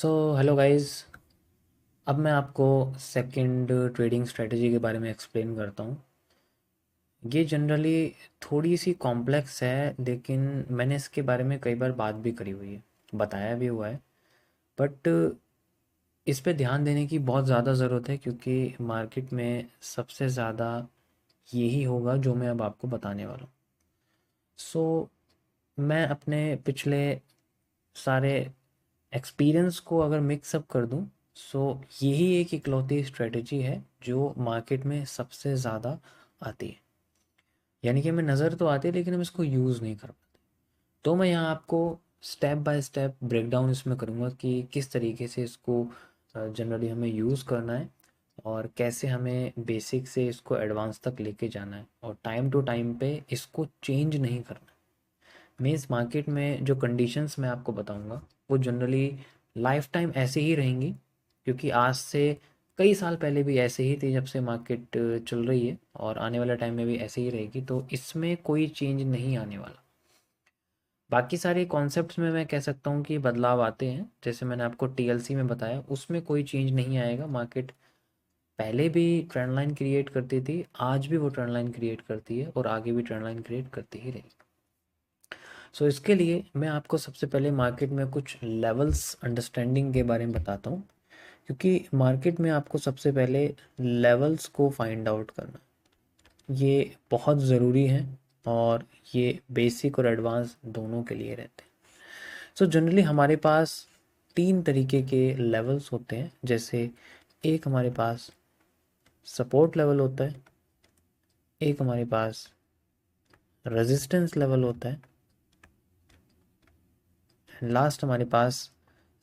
So hello guys. अब मैं आपको सेकंड ट्रेडिंग स्ट्रेटजी के बारे में एक्सप्लेन करता हूँ। ये जनरली थोड़ी सी कॉम्प्लेक्स है, लेकिन मैंने इसके बारे में कई बार बात भी करी हुई है, बताया भी हुआ है। बट इस पे ध्यान देने की बहुत ज़्यादा ज़रूरत है, क्योंकि मार्केट में सबसे ज़्यादा यही होगा जो मैं अब आपको बताने वाला हूँ। सो मैं अपने पिछले सारे एक्सपीरियंस को अगर मिक्सअप कर दूं, सो यही एक इकलौती स्ट्रेटजी है जो मार्केट में सबसे ज़्यादा आती है। यानी कि हमें नज़र तो आती है, लेकिन हम इसको यूज़ नहीं कर पाते। तो मैं यहाँ आपको स्टेप बाय स्टेप ब्रेकडाउन इसमें करूँगा कि किस तरीके से इसको जनरली हमें यूज़ करना है, और कैसे हमें बेसिक से इसको एडवांस तक लेके जाना है, और टाइम टू टाइम पे इसको चेंज नहीं करना। मैं इस मार्केट में जो कंडीशंस मैं आपको बताऊंगा वो जनरली लाइफ टाइम ऐसे ही रहेंगी, क्योंकि आज से कई साल पहले भी ऐसे ही थी जब से मार्केट चल रही है, और आने वाले टाइम में भी ऐसे ही रहेगी। तो इसमें कोई चेंज नहीं आने वाला। बाकी सारे कॉन्सेप्ट्स में मैं कह सकता हूँ कि बदलाव आते हैं, जैसे मैंने आपको टीएलसी में बताया, उसमें कोई चेंज नहीं आएगा। मार्केट पहले भी ट्रेंड लाइन क्रिएट करती थी, आज भी वो ट्रेंड लाइन क्रिएट करती है, और आगे भी ट्रेंड लाइन क्रिएट करती ही रहेगी। सो इसके लिए मैं आपको सबसे पहले मार्केट में कुछ लेवल्स अंडरस्टैंडिंग के बारे में बताता हूँ, क्योंकि मार्केट में आपको सबसे पहले लेवल्स को फाइंड आउट करना ये बहुत ज़रूरी है, और ये बेसिक और एडवांस दोनों के लिए रहते हैं। सो जनरली हमारे पास तीन तरीके के लेवल्स होते हैं। जैसे एक हमारे पास सपोर्ट लेवल होता है, एक हमारे पास रेजिस्टेंस लेवल होता है, लास्ट हमारे पास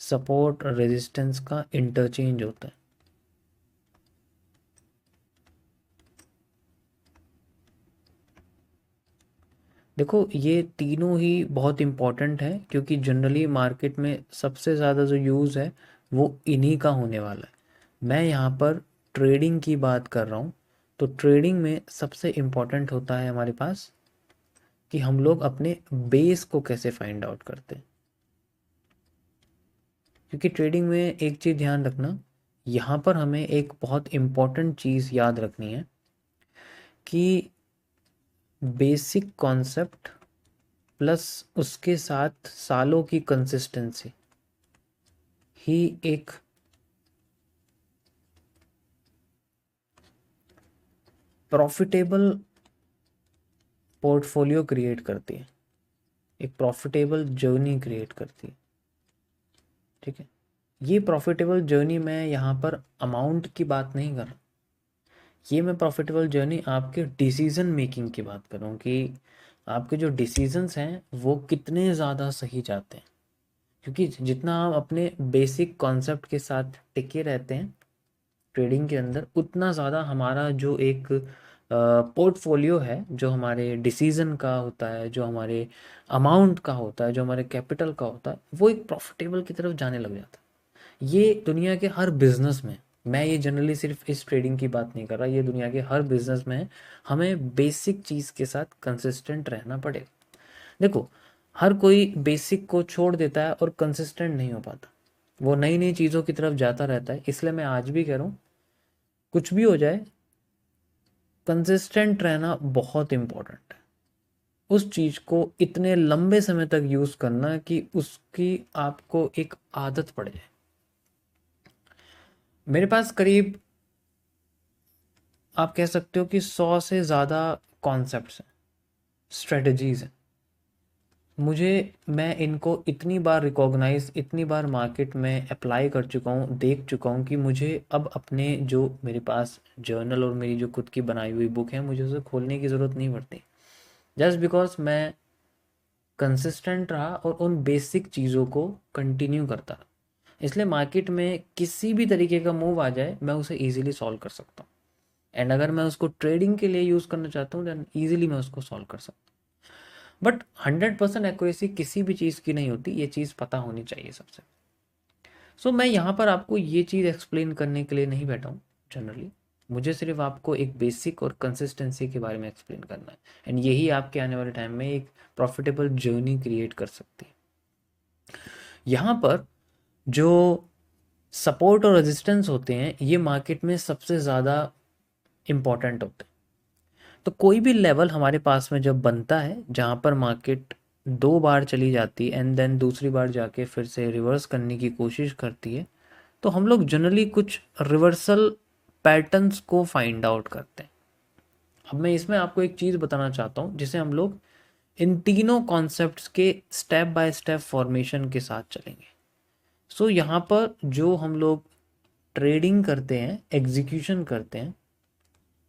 सपोर्ट और रेजिस्टेंस का इंटरचेंज होता है। देखो, ये तीनों ही बहुत इम्पॉर्टेंट है, क्योंकि जनरली मार्केट में सबसे ज़्यादा जो यूज़ है वो इन्हीं का होने वाला है। मैं यहाँ पर ट्रेडिंग की बात कर रहा हूँ। तो ट्रेडिंग में सबसे इम्पॉर्टेंट होता है हमारे पास कि हम लोग अपने बेस को कैसे फाइंड आउट करते हैं। क्योंकि ट्रेडिंग में एक चीज़ ध्यान रखना, यहाँ पर हमें एक बहुत इम्पॉर्टेंट चीज़ याद रखनी है कि बेसिक कॉन्सेप्ट प्लस उसके साथ सालों की कंसिस्टेंसी ही एक प्रॉफिटेबल पोर्टफोलियो क्रिएट करती है, एक प्रॉफिटेबल जर्नी क्रिएट करती है। ठीक है, ये प्रॉफिटेबल जर्नी मैं यहाँ पर अमाउंट की बात नहीं कर रहा। ये मैं प्रॉफिटेबल जर्नी आपके डिसीजन मेकिंग की बात कर रहा हूँ कि आपके जो डिसीजंस हैं वो कितने ज़्यादा सही जाते हैं। क्योंकि जितना हम अपने बेसिक कॉन्सेप्ट के साथ टिके रहते हैं ट्रेडिंग के अंदर, उतना ज़्यादा हमारा जो एक पोर्टफोलियो है, जो हमारे डिसीजन का होता है, जो हमारे अमाउंट का होता है, जो हमारे कैपिटल का होता है, वो एक प्रॉफिटेबल की तरफ जाने लग जाता है। ये दुनिया के हर बिजनेस में, मैं ये जनरली सिर्फ इस ट्रेडिंग की बात नहीं कर रहा, ये दुनिया के हर बिजनेस में है। हमें बेसिक चीज़ के साथ कंसिस्टेंट रहना पड़ेगा। देखो, हर कोई बेसिक को छोड़ देता है और कंसिस्टेंट नहीं हो पाता, वो नई नई चीज़ों की तरफ जाता रहता है। इसलिए मैं आज भी कह रहा हूँ, कुछ भी हो जाए, कंसिस्टेंट रहना बहुत इम्पोर्टेंट है। उस चीज़ को इतने लंबे समय तक यूज़ करना कि उसकी आपको एक आदत पड़ जाए। मेरे पास करीब, आप कह सकते हो कि 100 से ज़्यादा कॉन्सेप्ट्स हैं, स्ट्रेटजीज हैं। मुझे, मैं इनको इतनी बार रिकॉग्नाइज, इतनी बार मार्केट में अप्लाई कर चुका हूँ, देख चुका हूँ कि मुझे अब अपने जो मेरे पास जर्नल और मेरी जो खुद की बनाई हुई बुक है, मुझे उसे खोलने की ज़रूरत नहीं पड़ती। जस्ट बिकॉज मैं कंसिस्टेंट रहा और उन बेसिक चीज़ों को कंटिन्यू करता रहा, इसलिए मार्केट में किसी भी तरीके का मूव आ जाए मैं उसे ईजिली सॉल्व कर सकता हूँ। एंड अगर मैं उसको ट्रेडिंग के लिए यूज़ करना चाहता हूँ, देन ईजिली मैं उसको सॉल्व कर सकता हूँ। बट 100% एक्यूरेसी किसी भी चीज़ की नहीं होती, ये चीज़ पता होनी चाहिए सबसे। सो मैं यहाँ पर आपको ये चीज़ एक्सप्लेन करने के लिए नहीं बैठा हूँ जनरली। मुझे सिर्फ आपको एक बेसिक और कंसिस्टेंसी के बारे में एक्सप्लेन करना है, एंड यही आपके आने वाले टाइम में एक प्रॉफिटेबल जर्नी क्रिएट कर सकती है। यहाँ पर जो सपोर्ट और रेजिस्टेंस होते हैं ये मार्केट में सबसे ज़्यादा इम्पॉर्टेंट होते हैं। तो कोई भी लेवल हमारे पास में जब बनता है जहाँ पर मार्केट 2 बार चली जाती है एंड देन दूसरी बार जाके फिर से रिवर्स करने की कोशिश करती है, तो हम लोग जनरली कुछ रिवर्सल पैटर्न्स को फाइंड आउट करते हैं। अब मैं इसमें आपको एक चीज़ बताना चाहता हूँ जिसे हम लोग इन तीनों कॉन्सेप्ट्स के स्टेप बाय स्टेप फॉर्मेशन के साथ चलेंगे। सो यहाँ पर जो हम लोग ट्रेडिंग करते हैं, एग्जीक्यूशन करते हैं,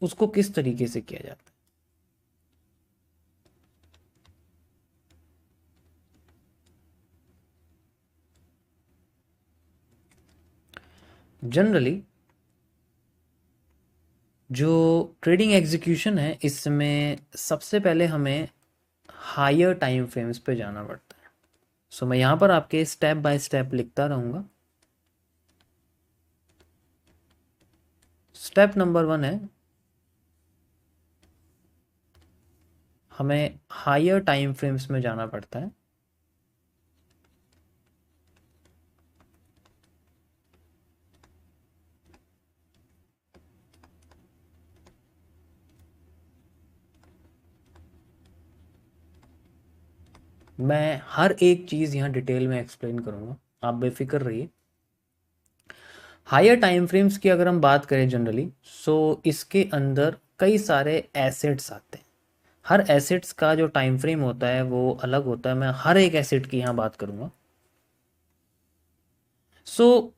उसको किस तरीके से किया जाता है। जनरली जो ट्रेडिंग एग्जीक्यूशन है इसमें सबसे पहले हमें हायर टाइम फ्रेम्स पे जाना पड़ता है। सो मैं यहाँ पर आपके स्टेप बाय स्टेप लिखता रहूँगा। स्टेप नंबर 1 है हमें हायर टाइम फ्रेम्स में जाना पड़ता है। मैं हर एक चीज़ यहाँ डिटेल में एक्सप्लेन करूँगा, आप बेफिक्र रहिए। हायर टाइम फ्रेम्स की अगर हम बात करें जनरली, सो इसके अंदर कई सारे एसेट्स आते हैं। हर एसेट्स का जो टाइम फ्रेम होता है वो अलग होता है। मैं हर एक एसेट की यहाँ बात करूँगा। सो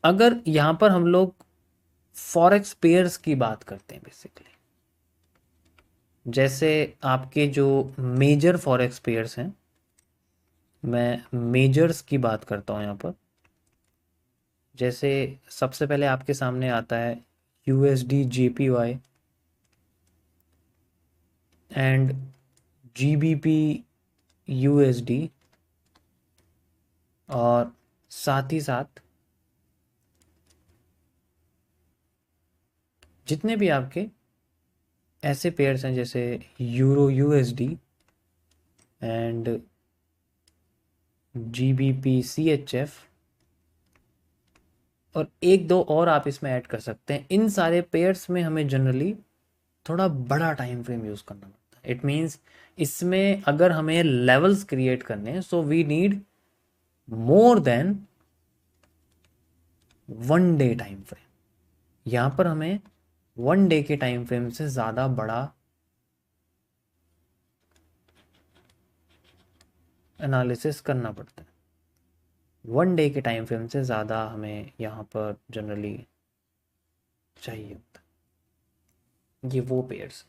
अगर यहाँ पर हम लोग फॉरेक्स पेयर्स की बात करते हैं बेसिकली, जैसे आपके जो मेजर फॉरेक्स पेयर्स हैं, मैं मेजर्स की बात करता हूँ यहाँ पर। जैसे सबसे पहले आपके सामने आता है USD JPY and GBP USD, और साथ ही साथ जितने भी आपके ऐसे पेयर्स हैं जैसे euro USD and GBP CHF, और एक दो और आप इसमें ऐड कर सकते हैं। इन सारे पेयर्स में हमें जनरली थोड़ा बड़ा टाइम फ्रेम यूज़ करना पड़ता है। इट मीन्स इसमें अगर हमें लेवल्स क्रिएट करने हैं so we need more than 1 day time frame. यहाँ पर हमें 1 डे के टाइम फ्रेम से ज़्यादा बड़ा एनालिसिस करना पड़ता है। 1 डे के टाइम फ्रेम से ज़्यादा हमें यहाँ पर जनरली चाहिए होता है। ये वो पेयर्स।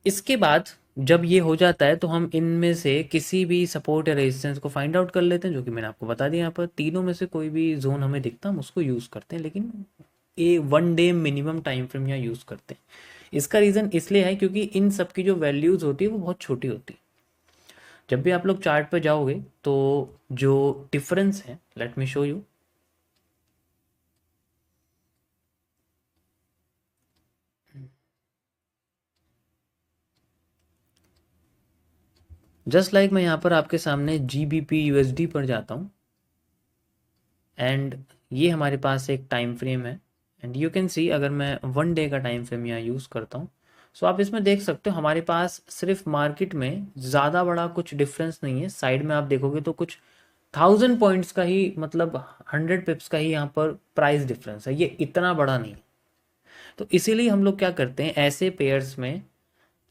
इसके बाद जब ये हो जाता है तो हम इनमें से किसी भी सपोर्ट या रेजिस्टेंस को फाइंड आउट कर लेते हैं, जो कि मैंने आपको बता दिया। यहाँ पर तीनों में से कोई भी जोन हमें दिखता हम उसको यूज़ करते हैं, लेकिन 1 डे मिनिमम टाइम फ्रेम यहाँ यूज़ करते हैं। इसका रीज़न इसलिए है क्योंकि इन सब की जो वैल्यूज़ होती है वो बहुत छोटी होती है। जब भी आप लोग चार्ट पर जाओगे तो जो डिफरेंस है, let me show you. Just like मैं यहाँ पर आपके सामने जीबीपी यूएसडी पर जाता हूँ एंड ये हमारे पास एक टाइम फ्रेम है एंड यू कैन सी अगर मैं 1 डे का टाइम फ्रेम यहाँ यूज़ करता हूँ सो आप इसमें देख सकते हो हमारे पास सिर्फ मार्केट में ज़्यादा बड़ा कुछ डिफरेंस नहीं है। साइड में आप देखोगे तो कुछ 1000 पॉइंट्स का ही, मतलब 100 पिप्स का ही यहाँ पर प्राइस डिफरेंस है, ये इतना बड़ा नहीं है। तो इसीलिए हम लोग क्या करते हैं, ऐसे पेयर्स में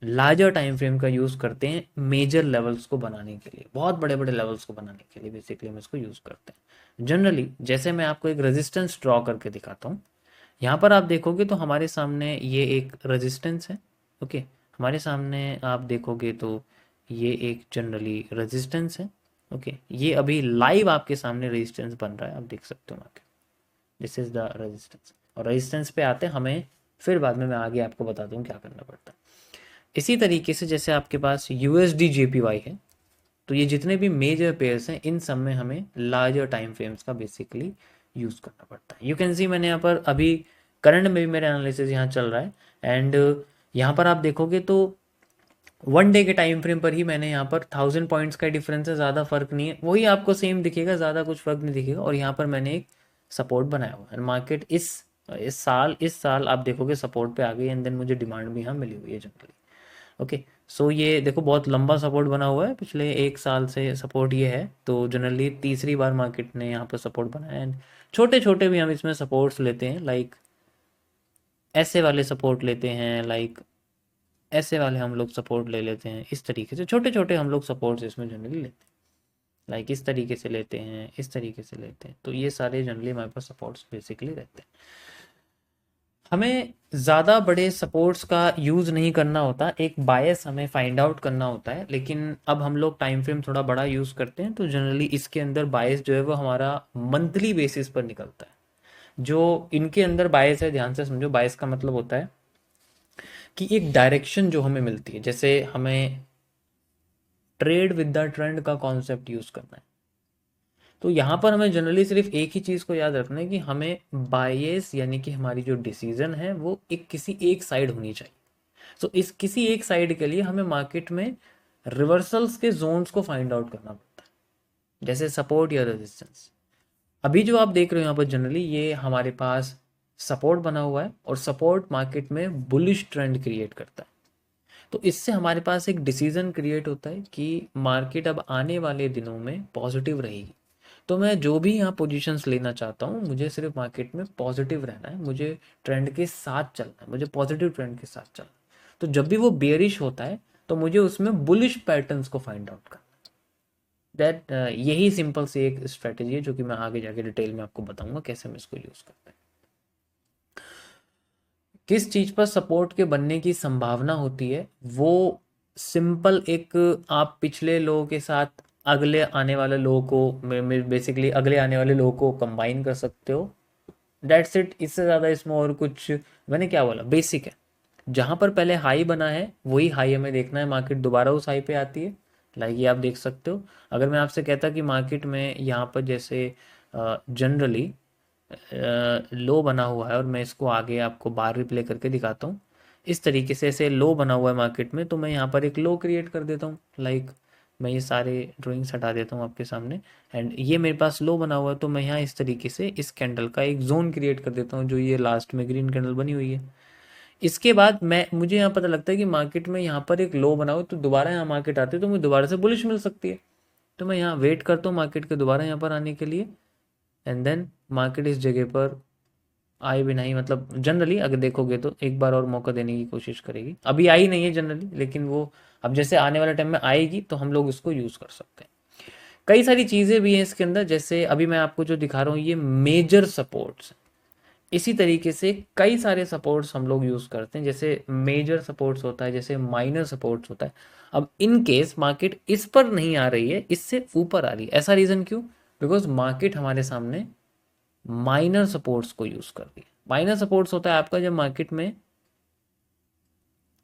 लार्जर टाइम फ्रेम का यूज़ करते हैं मेजर लेवल्स को बनाने के लिए, बहुत बड़े बड़े लेवल्स को बनाने के लिए बेसिकली हम इसको यूज़ करते हैं जनरली। जैसे मैं आपको एक रेजिस्टेंस ड्रॉ करके दिखाता हूँ। यहाँ पर आप देखोगे तो हमारे सामने ये एक रेजिस्टेंस है। ओके, हमारे सामने आप देखोगे तो ये एक जनरली रेजिस्टेंस है। ओके, ये अभी लाइव आपके सामने रेजिस्टेंस बन रहा है, आप देख सकते हो। This is the resistance. और रेजिस्टेंस पे आते हैं हमें, फिर बाद में मैं आगे आपको बता दूँ क्या करना पड़ता है। इसी तरीके से जैसे आपके पास यूएसडी जेपीवाई है, तो ये जितने भी मेजर पेयर्स हैं इन सब में हमें लार्जर टाइम फ्रेम्स का बेसिकली यूज़ करना पड़ता है। यू कैन सी मैंने यहाँ पर अभी करंट में भी मेरा एनालिसिस यहाँ चल रहा है एंड यहाँ पर आप देखोगे तो वन डे के टाइम फ्रेम पर ही मैंने यहाँ पर 1000 पॉइंट्स का डिफरेंस है, ज़्यादा फर्क नहीं है, वही आपको सेम दिखेगा, ज़्यादा कुछ फर्क नहीं दिखेगा। और यहाँ पर मैंने एक सपोर्ट बनाया हुआ है, मार्केट इस साल आप देखोगे सपोर्ट पे आ गई, एंड देन मुझे डिमांड भी यहाँ मिली हुई है जनरली। ओके, सो ये देखो बहुत लंबा सपोर्ट बना हुआ है, पिछले 1 साल से सपोर्ट ये है, तो जनरली तीसरी बार मार्केट ने यहाँ पर सपोर्ट बनाया। एंड छोटे छोटे भी हम इसमें सपोर्ट्स लेते हैं, लाइक ऐसे वाले सपोर्ट लेते हैं, लाइक ऐसे वाले हम लोग सपोर्ट ले लेते हैं, इस तरीके से छोटे छोटे हम लोग सपोर्ट्स इसमें जनरली लेते हैं, लाइक इस तरीके से लेते हैं, इस तरीके से लेते हैं। तो ये सारे जनरली हमारे पास सपोर्ट्स बेसिकली रहते हैं। हमें ज़्यादा बड़े सपोर्ट्स का यूज़ नहीं करना होता, एक बायस हमें फाइंड आउट करना होता है, लेकिन अब हम लोग टाइम फ्रेम थोड़ा बड़ा यूज़ करते हैं, तो जनरली इसके अंदर बायस जो है वो हमारा मंथली बेसिस पर निकलता है। जो इनके अंदर बायस है, ध्यान से समझो, बायस का मतलब होता है कि एक डायरेक्शन जो हमें मिलती है, जैसे हमें ट्रेड विद द ट्रेंड का कॉन्सेप्ट यूज़ करना है, तो यहाँ पर हमें जनरली सिर्फ एक ही चीज़ को याद रखना है कि हमें बायस यानी कि हमारी जो डिसीजन है वो एक किसी एक साइड होनी चाहिए। तो इस किसी एक साइड के लिए हमें मार्केट में रिवर्सल्स के जोन्स को फाइंड आउट करना पड़ता है, जैसे सपोर्ट या रेजिस्टेंस। अभी जो आप देख रहे हो यहाँ पर जनरली ये हमारे पास सपोर्ट बना हुआ है, और सपोर्ट मार्केट में बुलिश ट्रेंड क्रिएट करता है। तो इससे हमारे पास एक डिसीजन क्रिएट होता है कि मार्केट अब आने वाले दिनों में पॉजिटिव रहेगी। तो मैं जो भी यहाँ पोजीशंस लेना चाहता हूँ, मुझे सिर्फ मार्केट में पॉजिटिव रहना है, मुझे ट्रेंड के साथ चलना है, मुझे पॉजिटिव ट्रेंड के साथ चलना है। तो जब भी वो बेयरिश होता है तो मुझे उसमें बुलिश पैटर्न्स को फाइंड आउट करना है। दैट यही सिंपल सी एक स्ट्रेटेजी है जो कि मैं आगे जाके डिटेल में आपको बताऊंगा कैसे हम इसको यूज़ करते हैं। किस चीज़ पर सपोर्ट के बनने की संभावना होती है, वो सिंपल एक, आप पिछले लो के साथ अगले आने वाले लो को, बेसिकली अगले आने वाले लो को कंबाइन कर सकते हो। डेट्स इट, इससे ज़्यादा इसमें और कुछ, मैंने क्या बोला, बेसिक है। जहाँ पर पहले हाई बना है वही हाई हमें देखना है, मार्केट दोबारा उस हाई पे आती है, लाइक ये आप देख सकते हो। अगर मैं आपसे कहता कि मार्केट में यहाँ पर जैसे जनरली लो बना हुआ है, और मैं इसको आगे आपको बार रिप्ले करके दिखाता हूँ, इस तरीके से ऐसे लो बना हुआ है मार्केट में, तो मैं यहाँ पर एक लो क्रिएट कर देता हूँ, लाइक मैं ये सारे ड्राइंग्स हटा देता हूँ आपके सामने, एंड ये मेरे पास लो बना हुआ है, तो मैं यहाँ इस तरीके से इस कैंडल का एक जोन क्रिएट कर देता हूँ, जो ये लास्ट में ग्रीन कैंडल बनी हुई है। इसके बाद मुझे यहाँ पता लगता है कि मार्केट में यहाँ पर एक लो बना हुआ है, तो दोबारा यहाँ मार्केट आती है तो मुझे दोबारा से बुलिश मिल सकती है, तो मैं यहाँ वेट करता हूँ मार्केट के दोबारा यहाँ पर आने के लिए, एंड देन मार्केट इस जगह पर आए भी नहीं, मतलब जनरली अगर देखोगे तो एक बार और मौका देने की कोशिश करेगी, अभी आई नहीं है जनरली, लेकिन वो अब जैसे आने वाले टाइम में आएगी तो हम लोग इसको यूज़ कर सकते हैं। कई सारी चीज़ें भी हैं इसके अंदर, जैसे अभी मैं आपको जो दिखा रहा हूँ ये मेजर सपोर्ट्स, इसी तरीके से कई सारे सपोर्ट्स हम लोग यूज़ करते हैं, जैसे मेजर सपोर्ट्स होता है, जैसे माइनर सपोर्ट्स होता है। अब इन केस मार्केट इस पर नहीं आ रही है, इससे ऊपर आ रही है, ऐसा रीज़न क्यों? बिकॉज मार्केट हमारे सामने माइनर सपोर्ट्स को यूज़ कर रही है। माइनर सपोर्ट्स होता है आपका जब मार्केट में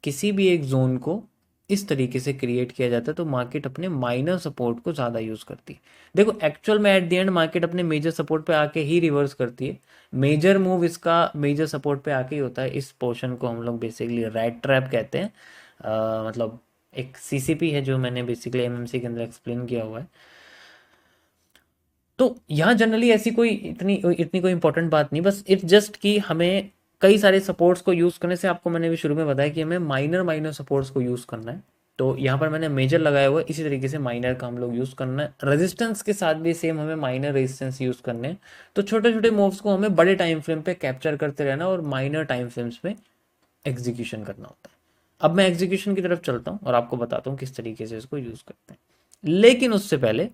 किसी भी एक जोन को इस तरीके से क्रिएट किया जाता है, तो मार्केट अपने माइनर सपोर्ट को ज़्यादा यूज़ करती है। देखो एक्चुअल में एट द एंड मार्केट अपने मेजर सपोर्ट पे आके ही रिवर्स करती है, मेजर मूव इसका मेजर सपोर्ट पे आके ही होता है। इस पोर्शन को हम लोग बेसिकली रैट ट्रैप कहते हैं, मतलब एक सीसीपी है जो मैंने बेसिकली एमएमसी के अंदर एक्सप्लेन किया हुआ है। तो यहाँ जनरली ऐसी कोई इतनी इतनी कोई इंपॉर्टेंट बात नहीं, बस इट्स जस्ट कि हमें कई सारे सपोर्ट्स को यूज़ करने से, आपको मैंने भी शुरू में बताया कि हमें माइनर माइनर सपोर्ट्स को यूज़ करना है, तो यहाँ पर मैंने मेजर लगाया हुआ है, इसी तरीके से माइनर का हम लोग यूज़ करना है। रेजिस्टेंस के साथ भी सेम हमें माइनर रेजिस्टेंस यूज़ करने हैं। तो छोटे छोटे मूव्स को हमें बड़े टाइम फ्रेम पे कैप्चर करते रहना और माइनर टाइम फ्रेम्स में एग्जीक्यूशन करना होता है। अब मैं एग्जीक्यूशन की तरफ चलता हूँ और आपको बताता हूँ किस तरीके से इसको यूज़ करते हैं, लेकिन उससे पहले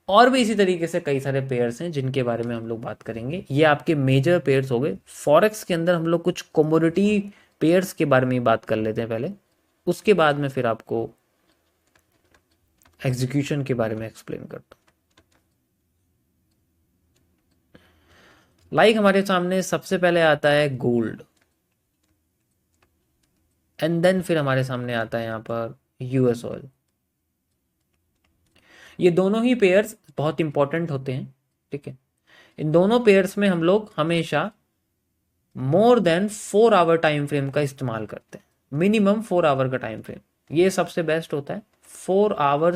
और भी इसी तरीके से कई सारे पेयर्स हैं जिनके बारे में हम लोग बात करेंगे। ये आपके मेजर पेयर्स हो गए। फॉरेक्स के अंदर हम लोग कुछ कमोडिटी पेयर्स के बारे में ही बात कर लेते हैं पहले, उसके बाद में फिर आपको एग्जीक्यूशन के बारे में एक्सप्लेन करता हूँ। लाइक हमारे सामने सबसे पहले आता है गोल्ड, एंड देन फिर हमारे सामने आता है यहाँ पर यूएस ऑयल। ये दोनों ही पेयर्स बहुत इंपॉर्टेंट होते हैं, ठीक है। इन दोनों पेयर्स में हम लोग हमेशा more than 4 hour time frame का इस्तेमाल करते हैं, मिनिमम 4 आवर का टाइम फ्रेम। ये सबसे बेस्ट होता है। 4 आवर्स